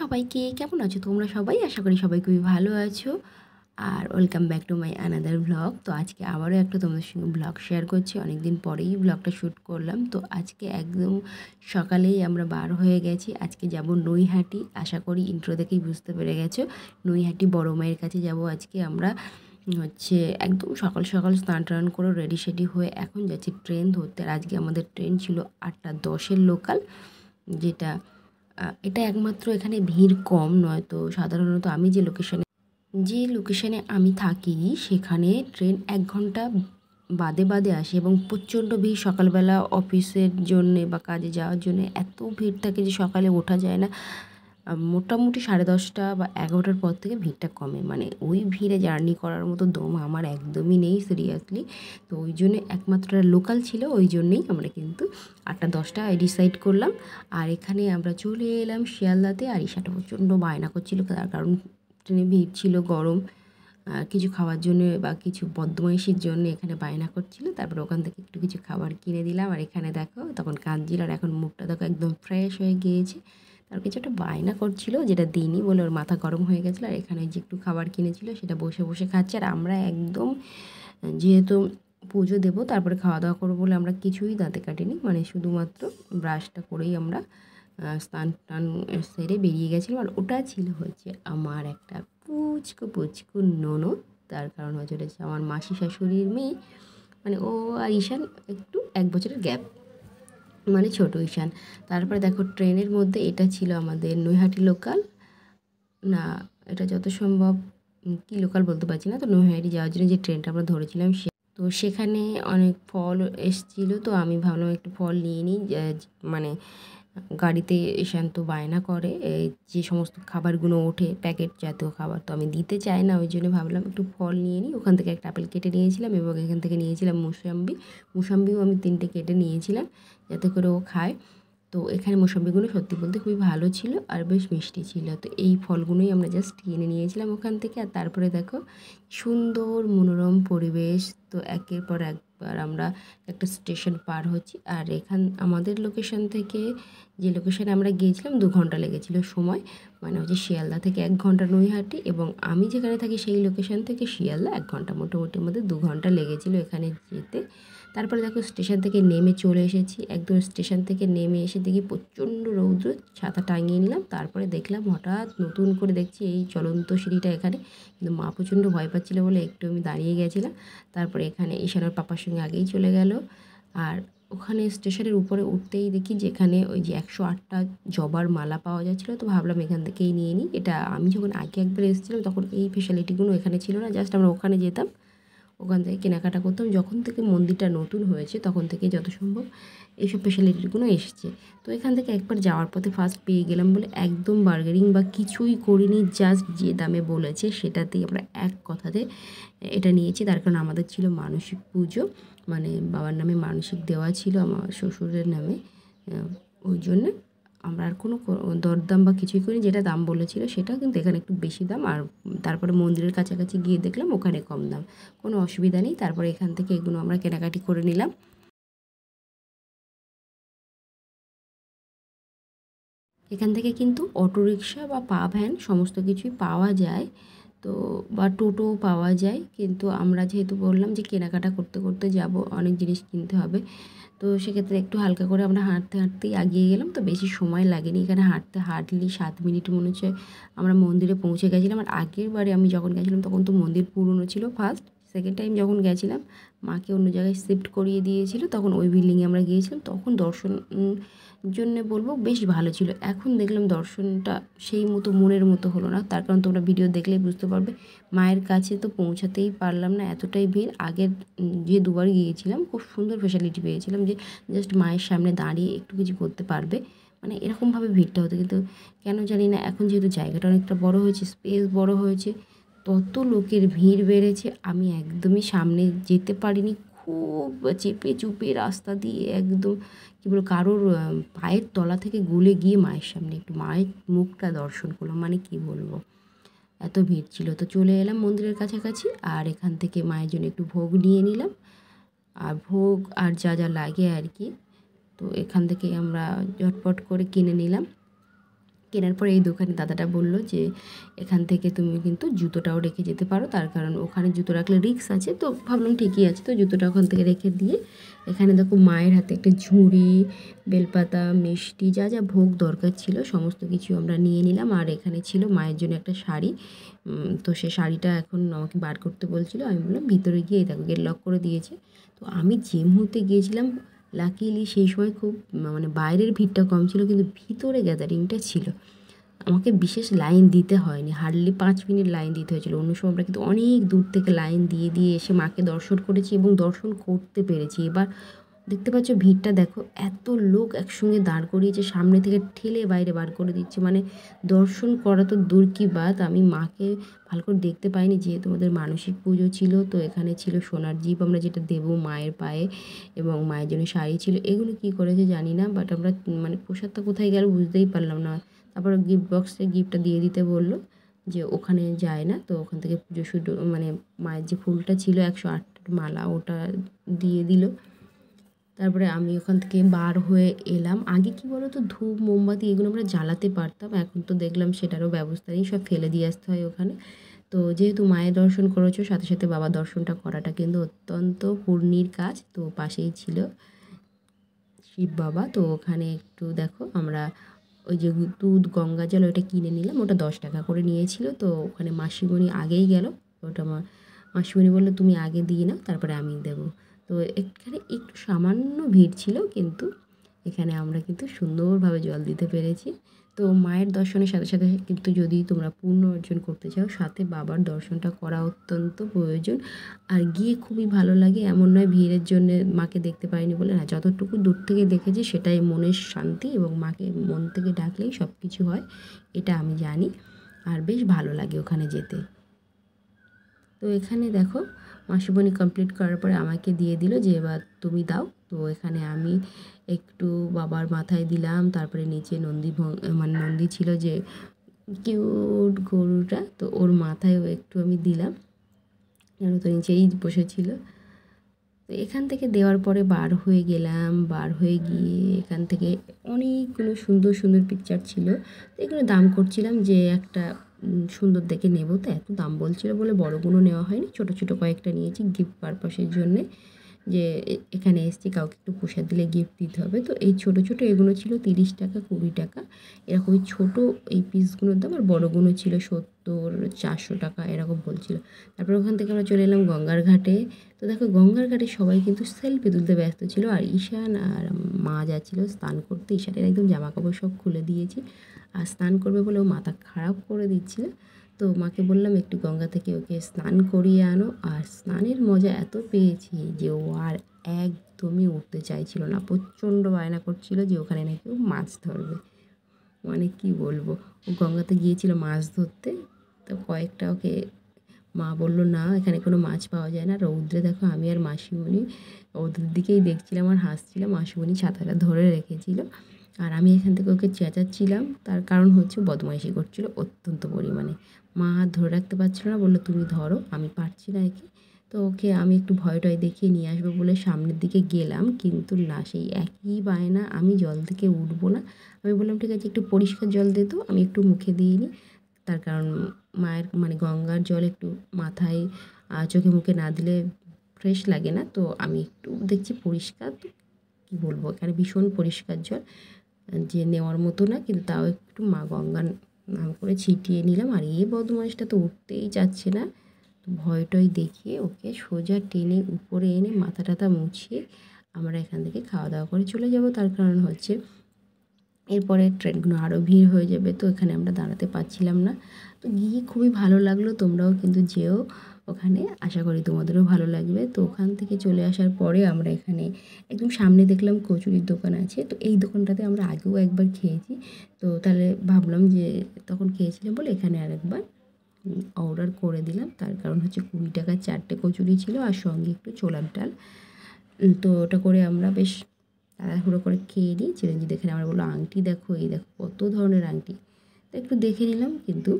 সবাইকে, কেমন আছো তোমরা সবাই? আশা করি সবাই খুবই ভালো আছো। আর welcome back to my another blog. তো আজকে আবারও একটা তোমাদের সঙ্গে ব্লগ শেয়ার করছি। অনেক দিন পরেই ব্লগটা শ্যুট করলাম। তো আজকে একদম সকালেই আমরা বার হয়ে গেছি। আজকে যাব নৈহাটি। আশা করি ইন্ট্রো দেখেই বুঝতে পেরে গেছো, নৈহাটি বড় মায়ের কাছে যাব আজকে আমরা। একদম সকাল সকাল স্নান টান করে রেডি সেডি হয়ে এখন যাচ্ছি ট্রেন ধরতে। আর আজকে আমাদের ট্রেন ছিল 8:10-এর লোকাল, যেটা এটা একমাত্র এখানে ভিড় কম, নয় তো সাধারণত আমি যে লোকেশানে আমি থাকি সেখানে ট্রেন 1 ঘন্টা বাদে বাদে আসে এবং প্রচণ্ড ভিড়। সকালবেলা অফিসের জন্যে বা কাজে যাওয়ার জন্যে এত ভিড় থাকে যে সকালে ওঠা যায় না। মোটামুটি 10:30 বা 11টার পর থেকে ভিড়টা কমে। মানে ওই ভিড়ে জার্নি করার মতো দম আমার একদমই নেই সিরিয়াসলি। তো ওই জন্য একমাত্র লোকাল ছিল, ওই জন্যেই আমরা কিন্তু 8:10টায় ডিসাইড করলাম। আর এখানে আমরা চলে এলাম শিয়ালদাতে। আর ঈশাটা প্রচণ্ড বায়না করছিল, তার কারণ ট্রেনে ভিড় ছিল, গরম, কিছু খাওয়ার জন্য বা কিছু বদমাইশির জন্য এখানে বায়না করছিল। তারপরে ওখান থেকে একটু কিছু খাবার কিনে দিলাম। আর এখানে দেখো তখন কাঁদছিল, আর এখন মুখটা দেখো একদম ফ্রেশ হয়ে গিয়েছে। তার কিছু একটা বায়না করছিল, যেটা দিইনি বলে ওর মাথা গরম হয়ে গেছিলো। আর এখানে যে একটু খাবার কিনেছিল সেটা বসে বসে খাচ্ছে। আর আমরা একদম, যেহেতু পুজো দেবো তারপরে খাওয়া দাওয়া করবো বলে আমরা কিছুই দাঁতে কাটিনি, মানে শুধুমাত্র ব্রাশটা করেই আমরা স্নান টান সেরে বেরিয়ে গেছিলাম। আর ওটা ছিল আমার একটা পুচকু পুচকু ননদ। তার কারণ হচ্ছে আমার মাসি শাশুড়ির মেয়ে, মানে ও আর ঈশান একটু 1 বছরের গ্যাপ, মানে ছোট ঈশান। তারপরে দেখো ট্রেনের মধ্যে এটা ছিল আমাদের নৈহাটি লোকাল, না এটা যত সম্ভব কি লোকাল বলতে পারছি না। তো নৈহাটি যাওয়ার জন্য যে ট্রেনটা আমরা ধরেছিলাম তো সেখানে অনেক ফল এসেছিলো। তো আমি ভাবলাম একটু ফল নিয়ে নিই, মানে গাড়িতে ঈশান তো বায়না করে যে সমস্ত খাবারগুলো ওঠে প্যাকেট জাতীয় খাবার, তো আমি দিতে চাই না, ওই জন্য ভাবলাম একটু ফল নিয়ে নিই। ওখান থেকে একটা আপেল কেটে নিয়েছিলাম এবং এখান থেকে নিয়েছিলাম মুসাম্বিও আমি 3টে কেটে নিয়েছিলাম যাতে করে ও খায়। তো এখানে মোসাম্বিগুলো সত্যি বলতে খুবই ভালো ছিল আর বেশ মিষ্টি ছিল। তো এই ফলগুলোই আমরা জাস্ট কিনে নিয়েছিলাম ওখান থেকে। আর তারপরে দেখো সুন্দর মনোরম পরিবেশ। তো একের পর একবার আমরা একটা স্টেশন পার হচ্ছি। আর আমাদের লোকেশন থেকে যে লোকেশানে আমরা গিয়েছিলাম 2 ঘন্টা লেগেছিল সময়, মানে শিয়ালদা থেকে 1 ঘন্টা নৈহাটি, এবং আমি যেখানে থাকি সেই লোকেশান থেকে শিয়ালদা 1 ঘন্টা, মোটামুটি আমাদের 2 ঘন্টা লেগেছিলো এখানে যেতে। তারপরে দেখো স্টেশন থেকে নেমে চলে এসেছি। একদম স্টেশন থেকে নেমে এসে দেখি প্রচণ্ড রৌদ্র, ছাতা টাঙিয়ে নিলাম। তারপরে দেখলাম হঠাৎ নতুন করে দেখছি এই চলন্ত সিঁড়িটা এখানে, কিন্তু মা প্রচণ্ড ভয় পাচ্ছিলো বলে একটু আমি দাঁড়িয়ে গেছিলাম। তারপরে এখানে ঈশানের পাপার সঙ্গে আগেই চলে গেল। আর ওখানে স্টেশনের উপরে উঠতেই দেখি যেখানে ওই যে 108টা জবার মালা পাওয়া যাচ্ছিলো। তো ভাবলাম এখান থেকেই নিয়ে নিই। এটা আমি যখন আগে একবার এসেছিলাম তখন এই ফেসিলিটিগুলো এখানে ছিল না, জাস্ট আমরা ওখানে যেতাম, ওখান থেকে কেনাকাটা করতাম। যখন থেকে মন্দিরটা নতুন হয়েছে তখন থেকে যত সম্ভব এইসব ফেসিলিটিগুলো এসেছে। তো এখান থেকে একবার যাওয়ার পথে ফার্স্ট পেয়ে গেলাম বলে একদম বার্গেনিং বা কিছুই করিনি, জাস্ট যে দামে বলেছে সেটাতেই আমরা এক কথাতে এটা নিয়েছি। তার কারণ আমাদের ছিল মানসিক পুজো, মানে বাবার নামে মানসিক দেওয়া ছিল আমার শ্বশুরের নামে, ওই জন্যে আমরা আর কোনো দরদাম বা কিছুই করিনি। যেটা দাম বলেছিল সেটা, কিন্তু এখানে একটু বেশি দাম। আর তারপরে মন্দিরের কাছাকাছি গিয়ে দেখলাম ওখানে কম দাম, কোনো অসুবিধা নেই। তারপরে এখান থেকে এগুলো আমরা কেনাকাটি করে নিলাম। এখান থেকে কিন্তু অটোরিকশা বা পা ভ্যান সমস্ত কিছুই পাওয়া যায়, তো বা টোটোও পাওয়া যায়। কিন্তু আমরা যেহেতু বললাম যে কেনাকাটা করতে করতে যাব, অনেক জিনিস কিনতে হবে, তো সেক্ষেত্রে একটু হালকা করে আমরা হাঁটতে হাঁটতেই এগিয়ে গেলাম। তো বেশি সময় লাগেনি এখানে হাঁটতে, হার্ডলি 7 মিনিট মনে হচ্ছে আমরা মন্দিরে পৌঁছে গেছিলাম। আর আগের বারে আমি যখন গেছিলাম তখন তো মন্দির পুরনো ছিল, সেকেন্ড টাইম যখন গেছিলাম মাকে অন্য জায়গায় শিফট করিয়ে দিয়েছিল, তখন ওই বিল্ডিংয়ে আমরা গিয়েছিলাম। তখন দর্শন জন্যে বলবো বেশ ভালো ছিল। এখন দেখলাম দর্শনটা সেই মতো মনের মতো হলো না, তার কারণ তোমরা ভিডিও দেখলেই বুঝতে পারবে। মায়ের কাছে তো পৌঁছাতেই পারলাম না, এতটাই ভিড়। আগের যে 2বার গিয়েছিলাম খুব সুন্দর ফেসিলিটি পেয়েছিলাম, যে জাস্ট মায়ের সামনে দাঁড়িয়ে একটু কিছু করতে পারবে, মানে এরকমভাবে ভিড়টা হতো। কিন্তু কেন জানি না এখন যেহেতু জায়গাটা অনেকটা বড় হয়েছে, স্পেস বড় হয়েছে, তত লোকের ভিড় বেড়েছে, আমি একদমই সামনে যেতে পারিনি। খুব চেপে চুপে রাস্তা দিয়ে একদম কী বলবো, কারোর পায়ের তলা থেকে গলে গিয়ে মায়ের সামনে একটু মায়ের মুখটা দর্শন করলাম, মানে কি বলবো, এত ভিড় ছিল। তো চলে এলাম মন্দিরের কাছাকাছি, আর এখান থেকে মায়ের জন্য একটু ভোগ নিয়ে নিলাম, আর ভোগ আর যা যা লাগে আর কি, তো এখান থেকে আমরা ঝটপট করে কিনে নিলাম। কেনার পরে এই দোকানে দাদাটা বলল যে এখান থেকে তুমি কিন্তু জুতোটাও রেখে যেতে পারো, তার কারণ ওখানে জুতো রাখলে রিস্ক আছে। তো ভাবলাম ঠিকই আছে, তো জুতোটা ওখান থেকে রেখে দিয়ে এখানে দেখো মায়ের হাতে একটা ঝুড়ি, বেলপাতা, মিষ্টি, যা যা ভোগ দরকার ছিল সমস্ত কিছু আমরা নিয়ে নিলাম। আর এখানে ছিল মায়ের জন্য একটা শাড়ি, তো সে শাড়িটা এখন আমাকে বার করতে বলছিল। আমি বললাম ভিতরে গিয়ে দেখো গেট লক করে দিয়েছে। তো আমি যে মুহূর্তে গিয়েছিলাম লাকিলি সেই সময় খুব মানে বাইরের ভিড়টা কম ছিল, কিন্তু ভিতরে গ্যাদারিংটা ছিল। আমাকে বিশেষ লাইন দিতে হয়নি, হার্ডলি 5 মিনিট লাইন দিতে হয়েছিল। অন্য সময় আমরা কিন্তু অনেক দূর থেকে লাইন দিয়ে দিয়ে এসে মাকে দর্শন করেছি এবং দর্শন করতে পেরেছি। এবার দেখতে পাচ্ছ ভিড়টা দেখো, এত লোক একসঙ্গে দাঁড় করিয়েছে, সামনে থেকে ঠেলে বাইরে বার করে দিচ্ছে। মানে দর্শন করা তো দূর কি বাত, আমি মাকে ভালো করে দেখতে পাইনি, যেহেতু আমাদের মানসিক পুজো ছিল। তো এখানে ছিল সোনার জিপ আমরা যেটা দেবো মায়ের পায়ে, এবং মায়ের জন্য শাড়ি ছিল। এগুলো কী করেছে জানি না, বাট আমরা মানে প্রসাদটা কোথায় গেল বুঝতেই পারলাম না। তারপর গিফট বক্সে গিফটটা দিয়ে দিতে বললো, যে ওখানে যায় না, তো ওখান থেকে পুজো শুধু মানে মায়ের যে ফুলটা ছিল 108 মালা ওটা দিয়ে দিল। তারপরে আমি ওখান থেকে বার হয়ে এলাম। আগে কি বলো তো, ধূপ মোমবাতি এগুলো আমরা জ্বালাতে পারতাম, এখন তো দেখলাম সেটারও ব্যবস্থা নেই, সব ফেলে দিয়ে আসতে হয় ওখানে। তো যেহেতু মায়ের দর্শন করেছো, সাথে সাথে বাবার দর্শনটা করাটা কিন্তু অত্যন্ত পুণ্যের কাজ। তো পাশেই ছিল শিব বাবা, তো ওখানে একটু দেখো আমরা ওই যে দুধ গঙ্গা জল ওইটা কিনে নিলাম, ওটা 10 টাকা করে নিয়েছিল। তো ওখানে মাসিমণি আগেই গেল, ওটা মাসিমণি বললো তুমি আগে দিয়ে নাও তারপরে আমি দেবো। তো এখানে একটু সামান্য ভিড় ছিল, কিন্তু এখানে আমরা কিন্তু সুন্দরভাবে জল দিতে পেরেছি। তো মায়ের দর্শনের সাথে সাথে কিন্তু যদি তোমরা পুণ্য অর্জন করতে চাও, সাথে বাবার দর্শনটা করা অত্যন্ত প্রয়োজন। আর গিয়ে খুবই ভালো লাগে, এমন নয় ভিড়ের জন্যে মাকে দেখতে পাইনি বলে না, যতটুকু দূর থেকে দেখেছি সেটাই মনের শান্তি, এবং মাকে মন থেকে ডাকলেই সব কিছু হয়, এটা আমি জানি। আর বেশ ভালো লাগে ওখানে যেতে। তো এখানে দেখো মাসিমণি কমপ্লিট করার পরে আমাকে দিয়ে দিল যে এবার তুমি দাও। তো এখানে আমি একটু বাবার মাথায় দিলাম, তারপরে নিচে মানে নন্দী ছিল যে কিউট গরুটা, তো ওর মাথায়ও একটু আমি দিলাম, যেন তো নিচেই বসেছিল। তো এখান থেকে দেওয়ার পরে বার হয়ে গেলাম, বার হয়ে গিয়ে এখান থেকে অনেকগুলো সুন্দর সুন্দর পিকচার ছিল। তো এগুলো দাম করছিলাম যে একটা সুন্দর দেখে নেব, তো এত দাম বলছিল বলে বড়গুলো নেওয়া হয়নি, ছোটো ছোটো কয়েকটা নিয়েছি গিফট পারপাসের জন্যে, যে এখানে এসছি কাউকে একটু প্রসাদ দিলে গিফট দিতে হবে। তো এই ছোটো ছোটো এগুলো ছিল 30 টাকা 20 টাকা এরকমই ছোটো এই পিসগুলোর দাম, আর বড়গুলো ছিল 70 400 টাকা এরকম বলছিল। তারপর ওখান থেকে আমরা চলে এলাম গঙ্গার ঘাটে। তো দেখো গঙ্গার ঘাটে সবাই কিন্তু সেলফি তুলতে ব্যস্ত ছিল, আর ঈশান আর মা যাচ্ছিলো স্নান করতে। ঈশানের একদম জামা কাপড় সব খুলে দিয়েছি, আর স্নান করবে বলে ও মাথা খারাপ করে দিচ্ছিল। তো মাকে বললাম একটু গঙ্গা থেকে ওকে স্নান করিয়ে আনো, আর স্নানের মজা এত পেয়েছি যে ও আর একদমই উঠতে চাইছিল না, প্রচণ্ড বায়না করছিল যে ওখানে নাকি ও মাছ ধরবে। মানে কি বলবো, ও গঙ্গাতে গিয়েছিল মাছ ধরতে, তো কয়েকটা ওকে মা বললো না এখানে কোনো মাছ পাওয়া যায় না। রৌদ্রে দেখো আমি আর মাসিমণি ওদের দিকেই দেখছিলাম আর হাসছিলাম, মাসিমণি ছাতাটা ধরে রেখেছিল, আর আমি এখান থেকে ওকে চেঁচাচ্ছিলাম। তার কারণ হচ্ছে বদমাইশি করছিল অত্যন্ত পরিমাণে, মা হাত ধরে রাখতে পারছিল না, বললো তুমি ধরো, আমি পারছি না একে। তো ওকে আমি একটু ভয় টয় দেখিয়ে নিয়ে আসবো বলে সামনের দিকে গেলাম, কিন্তু না, সেই একই বায়না, আমি জল থেকে উঠবো না। আমি বললাম ঠিক আছে একটু পরিষ্কার জল দে তো, আমি একটু মুখে দিইনি, তার কারণ মায়ের মানে গঙ্গার জল একটু মাথায় চোখে মুখে না দিলে ফ্রেশ লাগে না। তো আমি একটু দেখছি পরিষ্কার, তো কী বলবো এখানে ভীষণ পরিষ্কার জল, যে নেওয়ার মতো না, কিন্তু তাও একটু মা গঙ্গা নাম করে ছিটিয়ে নিলাম। আর এই বদমাইশটা তো উঠতেই চাচ্ছে না, তো ভয় টয় দেখিয়ে ওকে সোজা টেনে উপরে এনে মাথা টাথা মুছিয়ে আমরা এখান থেকে খাওয়া দাওয়া করে চলে যাব। তার কারণ হচ্ছে এরপরে ট্রেনগুলো আরও ভিড় হয়ে যাবে, তো এখানে আমরা দাঁড়াতে পারছিলাম না। তো গিয়ে খুবই ভালো লাগলো, তোমরাও কিন্তু যেও ওখানে, আশা করি তোমাদেরও ভালো লাগবে। তো ওখান থেকে চলে আসার পরে আমরা এখানে একদম সামনে দেখলাম কচুরির দোকান আছে, তো এই দোকানটাতে আমরা আগেও একবার খেয়েছি। তো তাহলে ভাবলাম যে তখন খেয়েছিলাম বলে এখানে আরেকবার অর্ডার করে দিলাম। তার কারণ হচ্ছে 20 টাকার 4টে কচুরি ছিল, আর সঙ্গে একটু ছোলার ডাল। তো ওটা করে আমরা বেশ তাড়াহুড়ো করে খেয়ে নিই। চিরঞ্জিত এখানে আমার বললো আংটি দেখো, এই দেখো কত ধরনের আংটি। তো একটু দেখে নিলাম, কিন্তু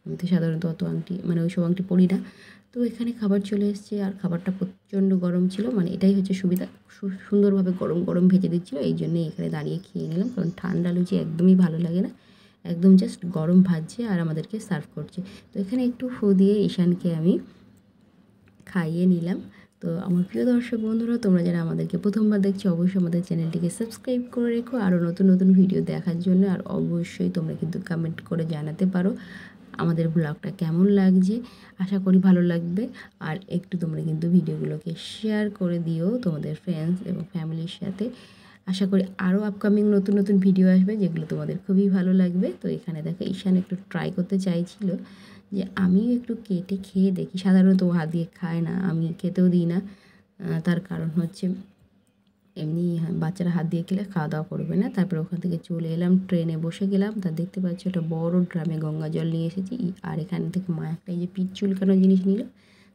আমি তো সাধারণত অত আংটি মানে ওইসব আংটি পরি না। তো এখানে খাবার চলে এসছে, আর খাবারটা প্রচণ্ড গরম ছিল, মানে এটাই হচ্ছে সুবিধা, সুন্দরভাবে গরম গরম ভেজে দিচ্ছিলো, এই জন্যই এখানে দাঁড়িয়ে খেয়ে নিলাম, কারণ ঠান্ডা লুচি একদমই ভালো লাগে না। একদম জাস্ট গরম ভাজছে আর আমাদেরকে সার্ভ করছে। তো এখানে একটু ফু দিয়ে ঈশানকে আমি খাইয়ে নিলাম। তো আমার প্রিয় দর্শক বন্ধুরা, তোমরা যারা আমাদেরকে প্রথমবার দেখছো অবশ্যই আমাদের চ্যানেলটিকে সাবস্ক্রাইব করে রেখো আরও নতুন নতুন ভিডিও দেখার জন্য। আর অবশ্যই তোমরা কিন্তু কমেন্ট করে জানাতে পারো আমাদের ব্লগটা কেমন লাগছে। আশা করি ভালো লাগবে। আর একটু তোমরা কিন্তু ভিডিওগুলোকে শেয়ার করে দিও তোমাদের ফ্রেন্ডস এবং ফ্যামিলির সাথে। আশা করি আরও আপকামিং নতুন নতুন ভিডিও আসবে যেগুলো তোমাদের খুবই ভালো লাগবে। তো এখানে দেখো ঈশান একটু ট্রাই করতে চাইছিল যে আমিও একটু কেটে খেয়ে দেখি। সাধারণত ও হাত দিয়ে খায় না, আমি খেতেও দিই না। তার কারণ হচ্ছে এমনি বাচ্চারা হাত দিয়ে খেলে খাওয়া দাওয়া করবে না। তারপরে ওখান থেকে চলে এলাম, ট্রেনে বসে গেলাম। তা দেখতে পাচ্ছি একটা বড় ড্রামে গঙ্গা জল নিয়ে এসেছি। আর এখান থেকে মা একটা এই যে পিঠ চুলকানো জিনিস নিল।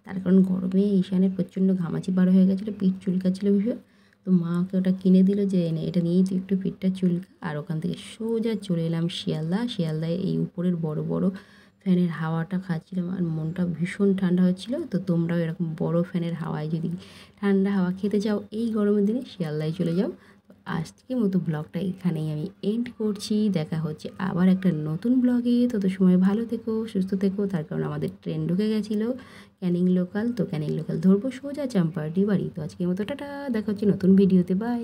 তার কারণ গরমে ঈশানের প্রচণ্ড ঘামাচি বার হয়ে গেছিলো, পিঠ চুলকাচ্ছিলো ভীষণ। তো মা ওকে ওটা কিনে দিল যে এনে এটা নিয়েই তুই একটু পিঠটা চুলকা। আর ওখান থেকে সোজা চলে এলাম শিয়ালদায় এই উপরের বড় বড় ফ্যানের হাওয়াটা খাচ্ছিলাম আর মনটা ভীষণ ঠান্ডা হচ্ছিলো। তো তোমরাও এরকম বড় ফ্যানের হাওয়ায় যদি ঠান্ডা হাওয়া খেতে চাও এই গরমের দিনে শিয়ালদায় চলে যাও। তো আজকের মতো ব্লগটা এখানেই আমি এন্ড করছি। দেখা হচ্ছে আবার একটা নতুন ব্লগে। তত সময় ভালো থেকো, সুস্থ থেকো। তার কারণ আমাদের ট্রেন ঢুকে গেছিলো ক্যানিং লোকাল। তো ক্যানিং লোকাল ধরবো সোজা চাম্পাহাটি বাড়ি। তো আজকের মতো টাটা, দেখা হচ্ছে নতুন ভিডিওতে, বাই।